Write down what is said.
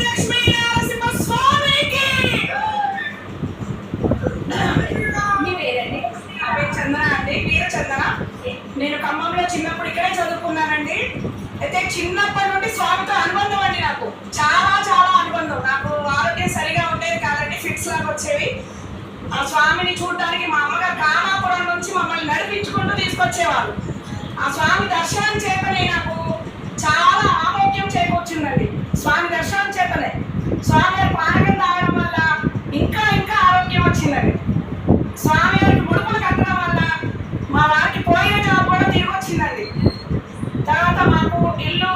లక్ష్మీ నరసింహ స్వామికి. మీ పేరండి? నా పేరు చందన అండి, వీర చందన. నేను ఖమ్మంలో చిన్నప్పుడు ఇక్కడే చదువుకున్నానండి. అయితే చిన్నప్పటి నుండి స్వామితో అనుబంధం అండి, నాకు చాలా చాలా అనుబంధం. నాకు ఆరోగ్యం సరిగా ఉండేది కాదండి, ఫిట్స్ లాగా వచ్చేవి. ఆ స్వామిని చూడడానికి మా అమ్మగారు కామాపురం నుంచి మమ్మల్ని నడిపించుకుంటూ తీసుకొచ్చేవారు. ఆ స్వామి దర్శనం చేతనే నాకు చాలా ఆరోగ్యం చేకూర్చిందండి. స్వామి దర్శనం చేతనే స్వామి గారి పానకం తాగడం వల్ల ఇంకా ఇంకా ఆరోగ్యం వచ్చిందండి. స్వామి గారికి ముడుపులు కట్టడం వల్ల మా వారికి పోయిన జాబ్ కూడా తిరిగి వచ్చిందండి. తర్వాత మాకు ఇల్లు